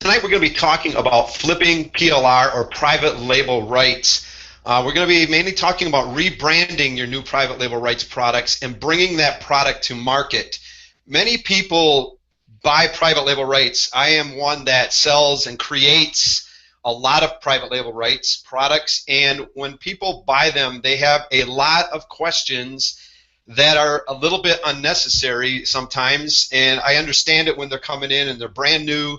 Tonight we're going to be talking about flipping PLR or private label rights. We're going to be mainly talking about rebranding your new private label rights products and bringing that product to market. Many people buy private label rights. I am one that sells and creates a lot of private label rights products, and when people buy them, they have a lot of questions that are a little bit unnecessary sometimes, and I understand it when they're coming in and they're brand new.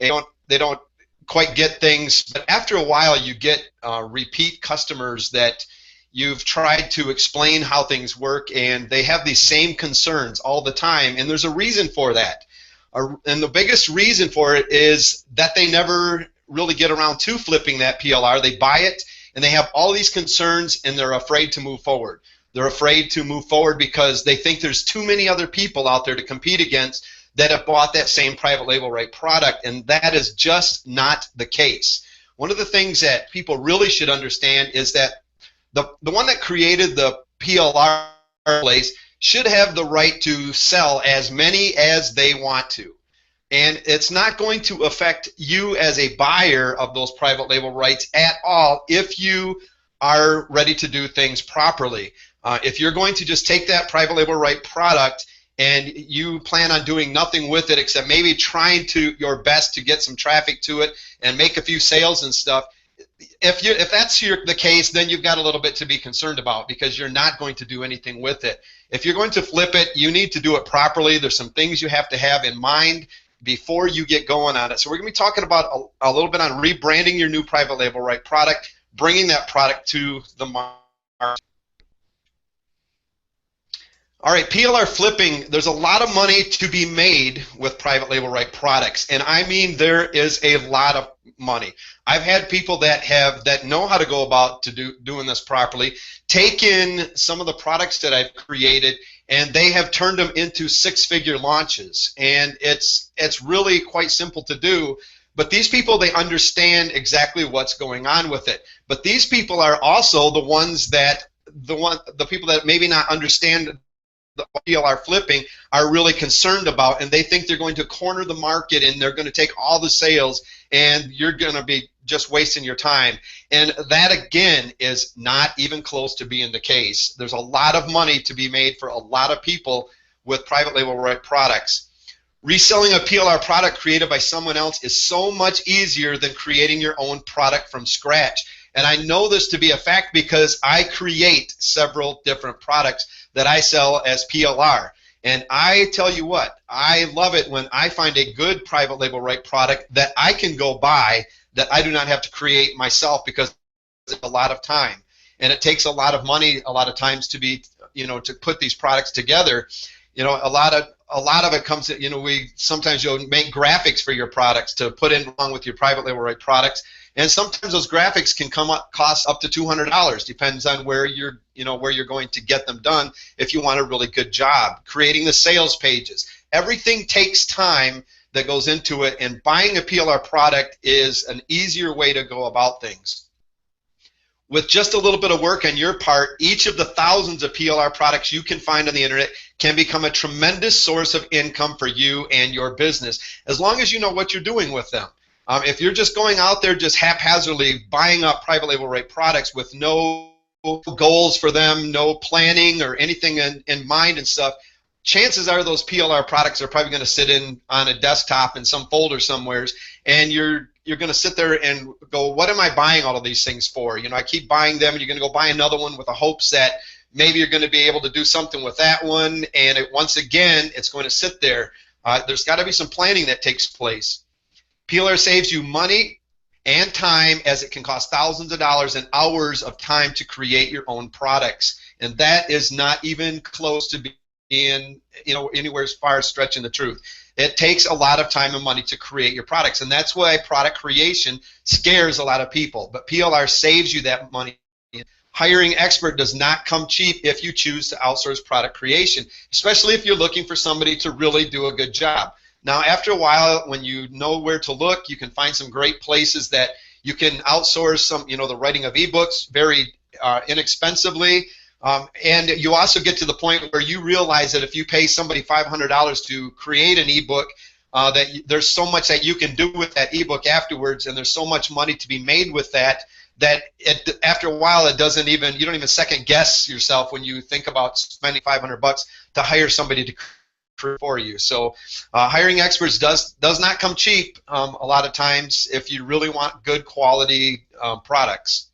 They don't quite get things, but after a while you get repeat customers that you've tried to explain how things work, and they have these same concerns all the time, and there's a reason for that. And the biggest reason for it is that they never really get around to flipping that PLR. They buy it and they have all these concerns and they're afraid to move forward. They're afraid to move forward because they think there's too many other people out there to compete against that have bought that same private label right product, and that is just not the case. One of the things that people really should understand is that the one that created the PLR place should have the right to sell as many as they want to. And it's not going to affect you as a buyer of those private label rights at all if you are ready to do things properly. If you're going to just take that private label right product and you plan on doing nothing with it except maybe trying your best to get some traffic to it and make a few sales and stuff, if that's the case, then you've got a little bit to be concerned about, because you're not going to do anything with it. If you're going to flip it, you need to do it properly. There's some things you have to have in mind before you get going on it. So we're going to be talking about a little bit on rebranding your new private label right product, bringing that product to the market. All right, PLR flipping, there's a lot of money to be made with private label right products, and I mean there is a lot of money. I've had people that know how to go about doing this properly, take in some of the products that I've created, and they have turned them into six-figure launches, and it's really quite simple to do. But these people, they understand exactly what's going on with it. But these people are also the people that maybe not understand the PLR flipping are really concerned about, and they think they're going to corner the market and they're going to take all the sales and you're going to be just wasting your time. And that, again, is not even close to being the case. There's a lot of money to be made for a lot of people with private label right products. Reselling a PLR product created by someone else is so much easier than creating your own product from scratch. And I know this to be a fact because I create several different products that I sell as PLR. And I tell you what, I love it when I find a good private label right product that I can go buy that I do not have to create myself, because it's a lot of time. And it takes a lot of money a lot of times to put these products together. A lot of it comes, sometimes you'll make graphics for your products to put in along with your private label right products. And sometimes those graphics can cost up to $200. Depends on where you're going to get them done. If you want a really good job, creating the sales pages, everything takes time that goes into it. And buying a PLR product is an easier way to go about things. With just a little bit of work on your part, each of the thousands of PLR products you can find on the internet can become a tremendous source of income for you and your business, as long as you know what you're doing with them. If you're just going out there just haphazardly buying up private label right products with no goals for them, no planning or anything in mind and stuff, chances are those PLR products are probably going to sit on a desktop in some folder somewhere, and you're going to sit there and go, what am I buying all of these things for? I keep buying them, and you're going to go buy another one with the hopes that maybe you're going to be able to do something with that one, and once again, it's going to sit there. There's got to be some planning that takes place. PLR saves you money and time, as it can cost thousands of dollars and hours of time to create your own products, and that is not even close to being anywhere as far as stretching the truth. It takes a lot of time and money to create your products, and that's why product creation scares a lot of people. But PLR saves you that money. Hiring expert does not come cheap if you choose to outsource product creation, especially if you're looking for somebody to really do a good job. Now, after a while, when you know where to look, you can find some great places that you can outsource the writing of ebooks very inexpensively. And you also get to the point where you realize that if you pay somebody $500 to create an ebook, there's so much that you can do with that ebook afterwards, and there's so much money to be made with that after a while you don't even second guess yourself when you think about spending $500 to hire somebody to create for you. So hiring experts does not come cheap a lot of times if you really want good quality products.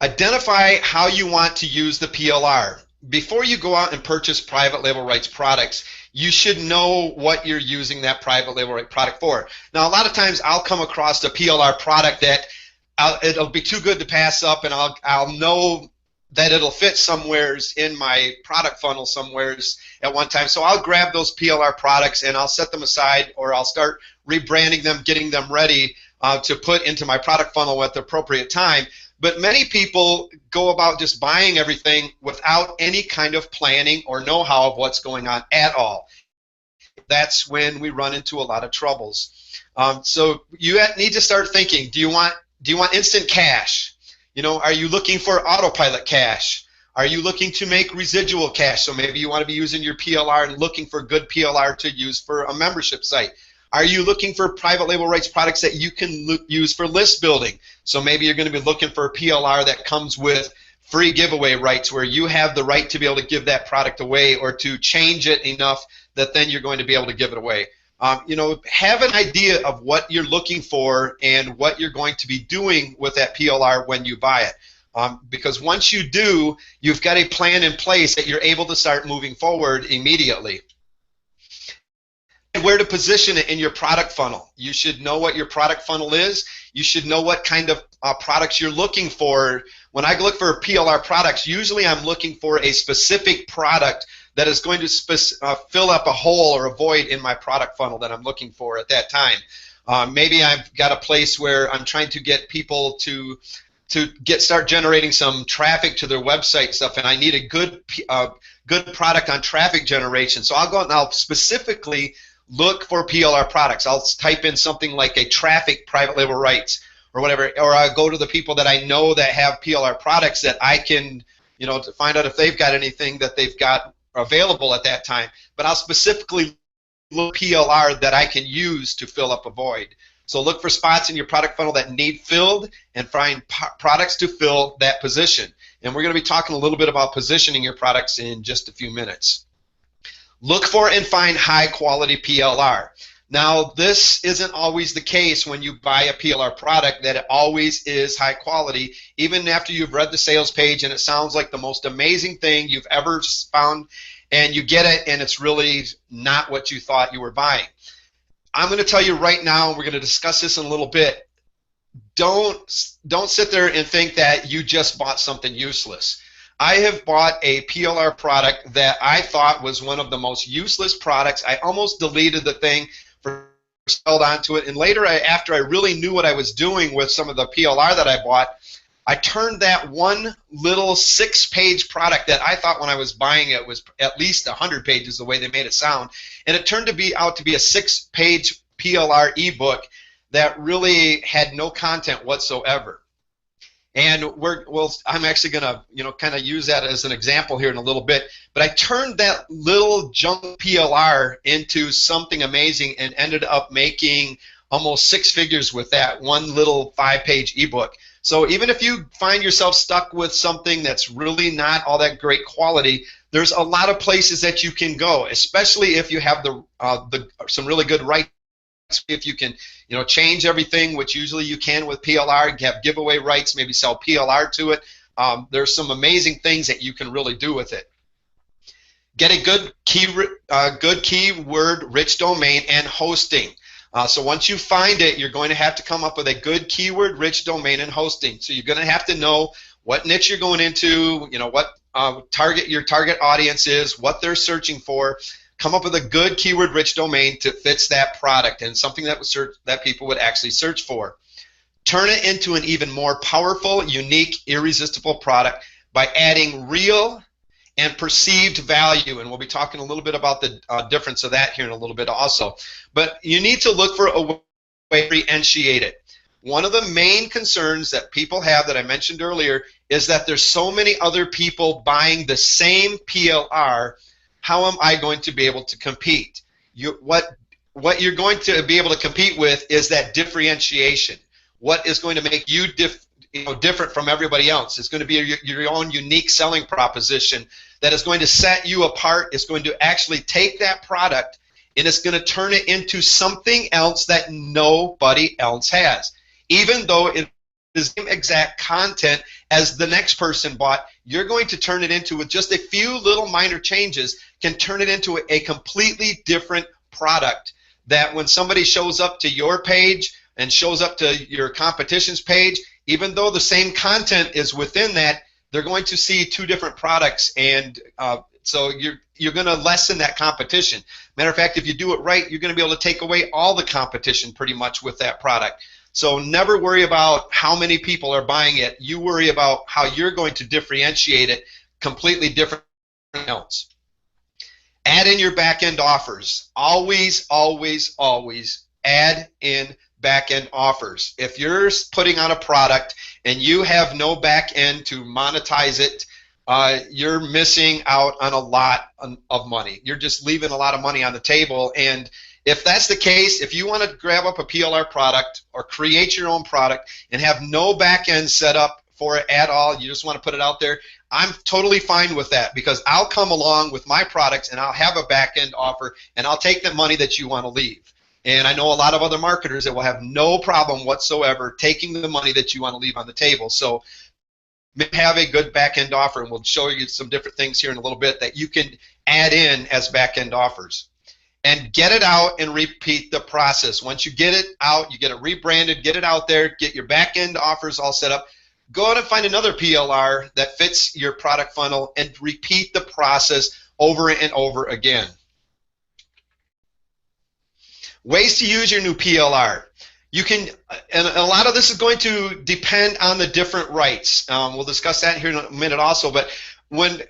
Identify how you want to use the PLR. Before you go out and purchase private label rights products, you should know what you're using that private label right product for. Now, a lot of times I'll come across a PLR product that it'll be too good to pass up, and I'll know that it'll fit somewheres in my product funnel somewheres at one time. So I'll grab those PLR products and I'll set them aside, or I'll start rebranding them, getting them ready to put into my product funnel at the appropriate time. But many people go about just buying everything without any kind of planning or know-how of what's going on at all. That's when we run into a lot of troubles. So you need to start thinking, do you want instant cash? Are you looking for autopilot cash? Are you looking to make residual cash? So maybe you want to be using your PLR and looking for good PLR to use for a membership site. Are you looking for private label rights products that you can use for list building? So maybe you're going to be looking for a PLR that comes with free giveaway rights where you have the right to be able to give that product away or to change it enough that then you're going to be able to give it away. Have an idea of what you're looking for and what you're going to be doing with that PLR when you buy it. Because once you do, you've got a plan in place that you're able to start moving forward immediately. Where to position it in your product funnel. You should know what your product funnel is. You should know what kind of products you're looking for. When I look for PLR products, usually I'm looking for a specific product that is going to fill up a hole or a void in my product funnel that I'm looking for at that time. Maybe I've got a place where I'm trying to get people to start generating some traffic to their website stuff, and I need a good product on traffic generation. So I'll go out and I'll specifically look for PLR products. I'll type in something like a traffic private label rights or whatever, or I'll go to the people that I know that have PLR products that I can, to find out if they've got anything that they've got available at that time. But I'll specifically look PLR that I can use to fill up a void. So look for spots in your product funnel that need filled and find products to fill that position. And we're going to be talking a little bit about positioning your products in just a few minutes. Look for and find high quality PLR. Now, this isn't always the case when you buy a PLR product that it always is high quality, even after you've read the sales page and it sounds like the most amazing thing you've ever found, and you get it and it's really not what you thought you were buying. I'm going to tell you right now, and we're going to discuss this in a little bit, don't sit there and think that you just bought something useless. I have bought a PLR product that I thought was one of the most useless products. I almost deleted the thing, held onto it, and later, after I really knew what I was doing with some of the PLR that I bought, I turned that one little 6-page product that I thought when I was buying it was at least 100 pages the way they made it sound, and it turned out to be a 6-page PLR ebook that really had no content whatsoever. And I'm actually going to, kind of use that as an example here in a little bit. But I turned that little junk PLR into something amazing and ended up making almost 6 figures with that one little 5-page ebook. So even if you find yourself stuck with something that's really not all that great quality, there's a lot of places that you can go, especially if you have some really good rights. If you can, change everything, which usually you can with PLR, have giveaway rights, maybe sell PLR to it. There's some amazing things that you can really do with it. Get a good keyword-rich domain and hosting. So once you find it, you're going to have to come up with a good keyword-rich domain and hosting. So you're going to have to know what niche you're going into, what your target audience is, what they're searching for. Come up with a good keyword-rich domain that fits that product and something that people would actually search for. Turn it into an even more powerful, unique, irresistible product by adding real and perceived value, and we'll be talking a little bit about the difference of that here in a little bit also. But you need to look for a way to differentiate it. One of the main concerns that people have that I mentioned earlier is that there's so many other people buying the same PLR. How am I going to be able to compete? What you're going to be able to compete with is that differentiation. What is going to make you different from everybody else? It's going to be your own unique selling proposition that is going to set you apart. It's going to actually take that product and it's going to turn it into something else that nobody else has. Even though it is the same exact content as the next person bought, you're going to turn it into, with just a few little minor changes, can turn it into a completely different product that when somebody shows up to your page and shows up to your competition's page, even though the same content is within that, they're going to see two different products, and so you're going to lessen that competition. Matter of fact, if you do it right, you're going to be able to take away all the competition pretty much with that product. So never worry about how many people are buying it. You worry about how you're going to differentiate it completely different from else. Add in your back-end offers. Always, always, always add in back-end offers. If you're putting on a product and you have no back-end to monetize it, you're missing out on a lot of money. You're just leaving a lot of money on the table. And if that's the case, if you want to grab up a PLR product or create your own product and have no back-end set up for it at all, you just want to put it out there, I'm totally fine with that, because I'll come along with my products and I'll have a back-end offer and I'll take the money that you want to leave. And I know a lot of other marketers that will have no problem whatsoever taking the money that you want to leave on the table. So have a good back-end offer, and we'll show you some different things here in a little bit that you can add in as back-end offers. And get it out and repeat the process. Once you get it out, you get it rebranded, get it out there, get your back-end offers all set up, go out and find another PLR that fits your product funnel and repeat the process over and over again. Ways to use your new PLR. You can, and a lot of this is going to depend on the different rights. We'll discuss that here in a minute also, but when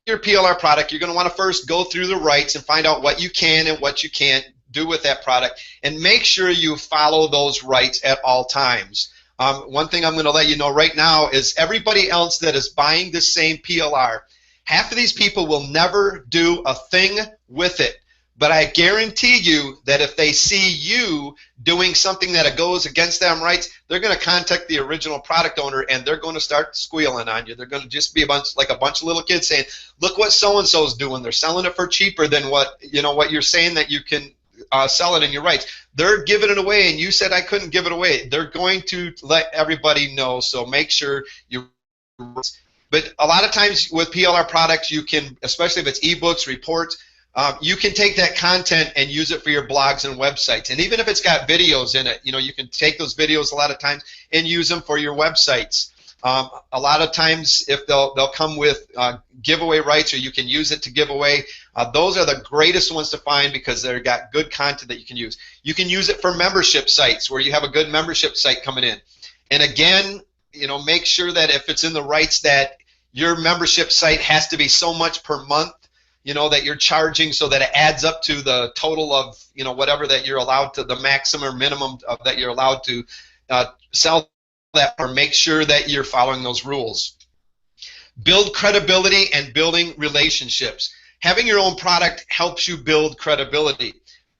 your PLR product, you're going to want to first go through the rights and find out what you can and what you can't do with that product, and make sure you follow those rights at all times. One thing I'm going to let you know right now is everybody else that is buying the same PLR, half of these people will never do a thing with it. But I guarantee you that if they see you doing something that goes against them rights, they're going to contact the original product owner and they're going to start squealing on you. They're going to just be a bunch of little kids saying, "Look what so-and-so's doing. They're selling it for cheaper than what you're saying that you can sell it in your rights. They're giving it away, and you said I couldn't give it away." They're going to let everybody know. So make sure you. But a lot of times with PLR products, you can, especially if it's ebooks, reports. You can take that content and use it for your blogs and websites. And even if it's got videos in it, you can take those videos a lot of times and use them for your websites. A lot of times if they'll come with giveaway rights, or you can use it to give away. Those are the greatest ones to find because they've got good content that you can use. You can use it for membership sites where you have a good membership site coming in. And again, make sure that if it's in the rights that your membership site has to be so much per month, that you're charging, so that it adds up to the total of, whatever that you're allowed to, the maximum or minimum of that you're allowed to sell that, or make sure that you're following those rules. Build credibility and building relationships. Having your own product helps you build credibility.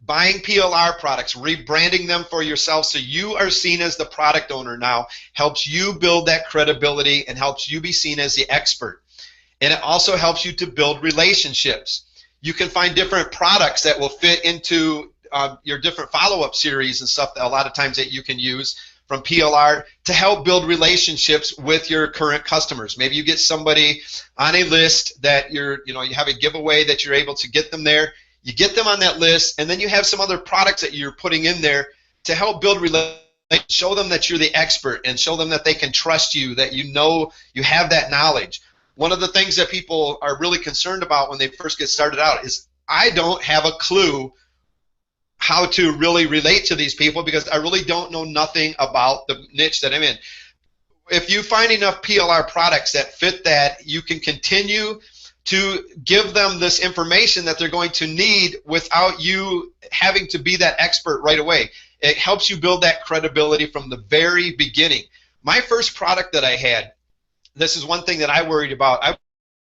Buying PLR products, rebranding them for yourself so you are seen as the product owner now, helps you build that credibility and helps you be seen as the expert. And it also helps you to build relationships. You can find different products that will fit into your different follow-up series and stuff that a lot of times that you can use from PLR to help build relationships with your current customers. Maybe you get somebody on a list that you have a giveaway that you're able to get them there. You get them on that list, and then you have some other products that you're putting in there to help build relationships. Show them that you're the expert and show them that they can trust you, that you have that knowledge. One of the things that people are really concerned about when they first get started out is, I don't have a clue how to really relate to these people because I really don't know nothing about the niche that I'm in. If you find enough PLR products that fit that, you can continue to give them this information that they're going to need without you having to be that expert right away. It helps you build that credibility from the very beginning. My first product that I had, this is one thing that I worried about. How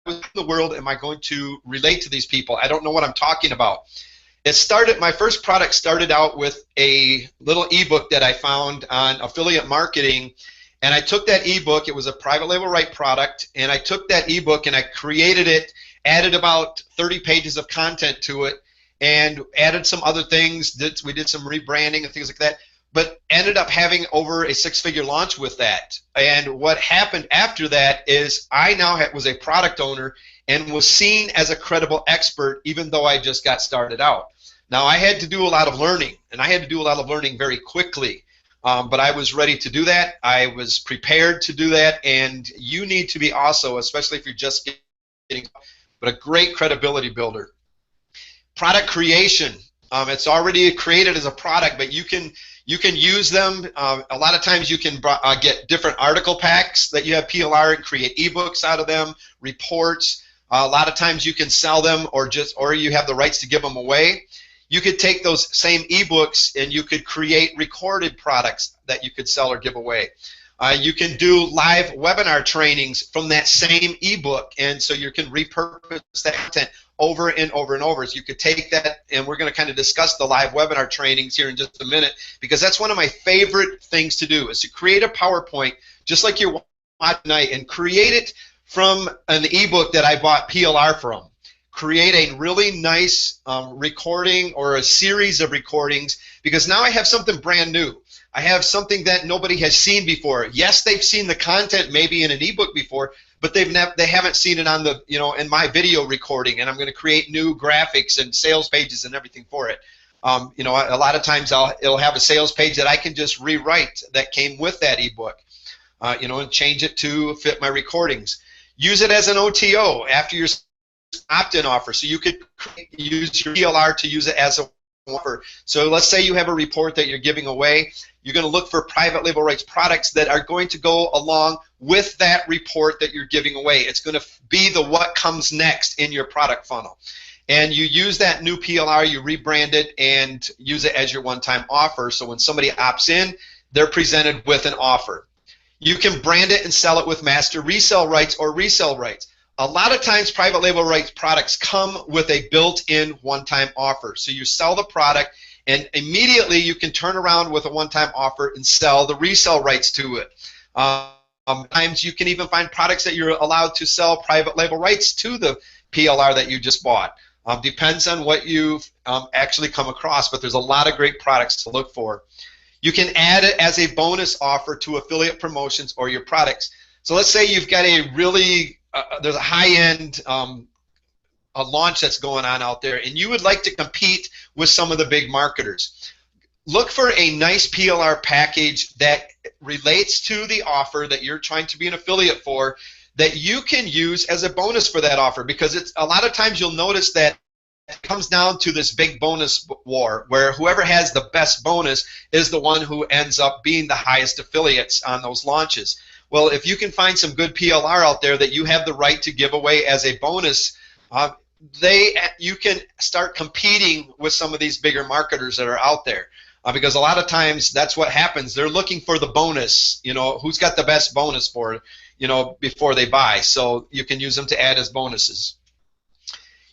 in the world am I going to relate to these people? I don't know what I'm talking about. My first product started out with a little ebook that I found on affiliate marketing, and I took that ebook. It was a private label right product, and I took that ebook and I created it, added about 30 pages of content to it, and added some other things. We did some rebranding and things like that, but ended up having over a six-figure launch with that. And what happened after that is I now was a product owner and was seen as a credible expert, even though I just got started out. Now, I had to do a lot of learning, and I had to do a lot of learning very quickly, but I was ready to do that. I was prepared to do that, and you need to be also, especially if you're just getting, but a great credibility builder. Product creation. It's already created as a product, but you can use them. A lot of times you can get different article packs that you have PLR and create ebooks out of them, reports. A lot of times you can sell them, or you have the rights to give them away. You could take those same ebooks and you could create recorded products that you could sell or give away. You can do live webinar trainings from that same ebook, and so you can repurpose that content over and over and over. So you could take that, and we're going to kind of discuss the live webinar trainings here in just a minute, because that's one of my favorite things to do, is to create a PowerPoint just like you're watching tonight, and create it from an ebook that I bought PLR from. Create a really nice recording or a series of recordings, because now I have something brand new. I have something that nobody has seen before. Yes, they've seen the content maybe in an ebook before, but they haven't seen it on the, in my video recording, and I'm going to create new graphics and sales pages and everything for it. A lot of times it'll have a sales page that I can just rewrite that came with that ebook, and change it to fit my recordings. Use it as an OTO after your opt-in offer, so you could use your PLR to use it as a offer. So let's say you have a report that you're giving away. You're going to look for private label rights products that are going to go along with that report that you're giving away. It's going to be the what comes next in your product funnel. And you use that new PLR, you rebrand it, and use it as your one-time offer. So when somebody opts in, they're presented with an offer. You can brand it and sell it with master resale rights or resale rights. A lot of times private label rights products come with a built-in one-time offer. So you sell the product, and immediately you can turn around with a one-time offer and sell the resale rights to it. Sometimes you can even find products that you're allowed to sell private label rights to the PLR that you just bought. Depends on what you've actually come across, but there's a lot of great products to look for. You can add it as a bonus offer to affiliate promotions or your products. So let's say you've got a really there's a high-end a launch that's going on out there, and you would like to compete with some of the big marketers. Look for a nice PLR package that relates to the offer that you're trying to be an affiliate for, that you can use as a bonus for that offer, because it's a lot of times you'll notice that it comes down to this big bonus war, where whoever has the best bonus is the one who ends up being the highest affiliates on those launches. Well, if you can find some good PLR out there that you have the right to give away as a bonus, you can start competing with some of these bigger marketers that are out there. Because a lot of times that's what happens. They're looking for the bonus, who's got the best bonus for, before they buy. So you can use them to add as bonuses.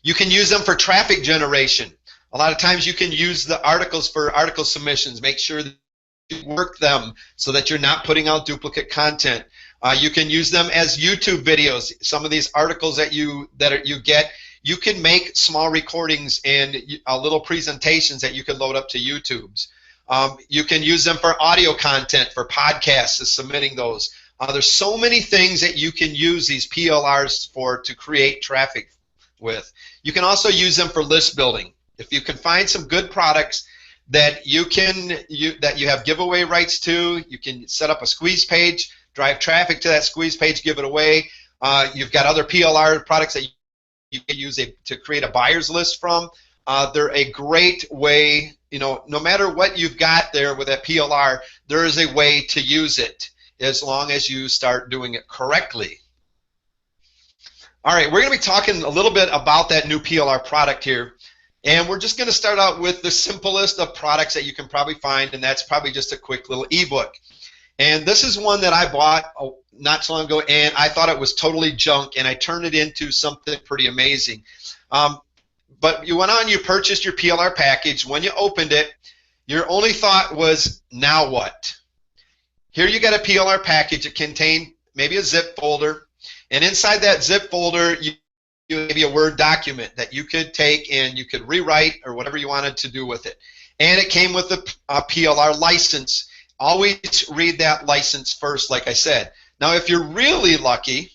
You can use them for traffic generation. A lot of times you can use the articles for article submissions. Make sure that you work them so that you're not putting out duplicate content. You can use them as YouTube videos. Some of these articles that you get, you can make small recordings and little presentations that you can load up to YouTube's. You can use them for audio content, for podcasts, submitting those. There's so many things that you can use these PLRs for to create traffic with. You can also use them for list building. If you can find some good products that you have giveaway rights to, you can set up a squeeze page, drive traffic to that squeeze page, give it away. You've got other PLR products that you can use to create a buyer's list from. They're a great way, no matter what you've got there with that PLR, there is a way to use it as long as you start doing it correctly. All right, we're going to be talking a little bit about that new PLR product here. And we're just going to start out with the simplest of products that you can probably find, and that's probably just a quick little ebook. And this is one that I bought not so long ago, and I thought it was totally junk, and I turned it into something pretty amazing. but you went on, you purchased your PLR package. When you opened it, your only thought was, now what? Here you got a PLR package. It contained maybe a zip folder, and inside that zip folder, you maybe a Word document that you could take and you could rewrite or whatever you wanted to do with it. And it came with a PLR license. Always read that license first, like I said. Now, if you're really lucky,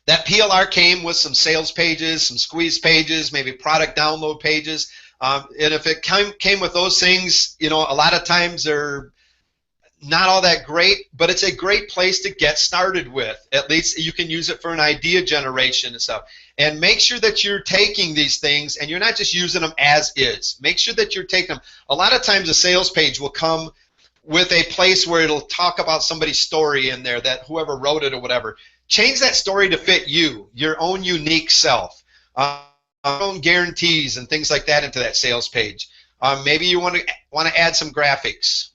that PLR came with some sales pages, some squeeze pages, maybe product download pages. And if it came with those things, you know, a lot of times they're not all that great, but it's a great place to get started with. At least you can use it for an idea generation and stuff. And make sure that you're taking these things and you're not just using them as is. Make sure that you're taking them. A lot of times a sales page will come with a place where it'll talk about somebody's story in there, that whoever wrote it or whatever. Change that story to fit you, your own unique self, your own guarantees and things like that into that sales page. Maybe you want to add some graphics.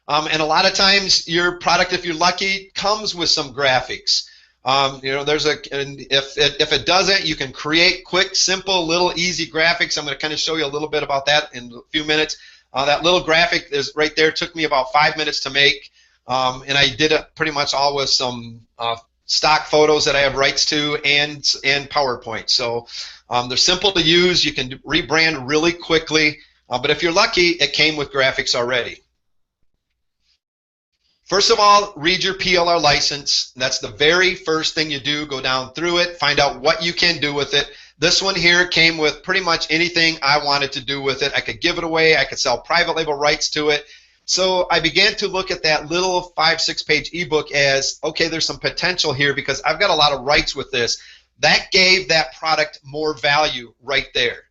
And a lot of times your product, if you're lucky, comes with some graphics. You know, if it doesn't, you can create quick, simple, little, easy graphics. I'm going to kind of show you a little bit about that in a few minutes. That little graphic is right there. It took me about 5 minutes to make, and I did it pretty much all with some stock photos that I have rights to and PowerPoint. So they're simple to use. You can rebrand really quickly, but if you're lucky, it came with graphics already. First of all, read your PLR license. That's the very first thing you do. Go down through it, find out what you can do with it. This one here came with pretty much anything I wanted to do with it. I could give it away. I could sell private label rights to it. So I began to look at that little 5-6 page ebook as, okay, there's some potential here because I've got a lot of rights with this. That gave that product more value right there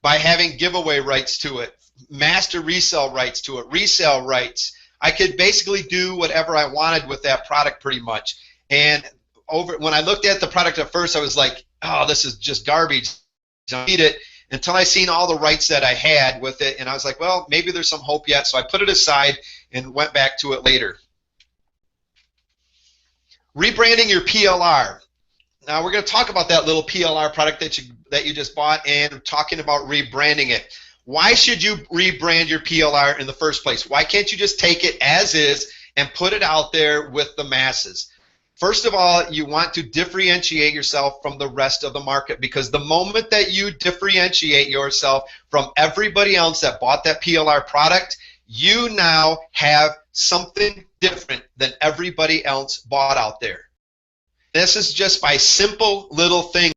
by having giveaway rights to it, master resale rights to it, resale rights. I could basically do whatever I wanted with that product pretty much. And when I looked at the product at first, I was like, oh, this is just garbage. I don't need it, until I seen all the rights that I had with it, and I was like, well, maybe there's some hope yet. So I put it aside and went back to it later. Rebranding your PLR. Now we're going to talk about that little PLR product that you just bought, and talking about rebranding it. Why should you rebrand your PLR in the first place? Why can't you just take it as is and put it out there with the masses? First of all, you want to differentiate yourself from the rest of the market, because the moment that you differentiate yourself from everybody else that bought that PLR product, you now have something different than everybody else bought out there. This is just by simple little things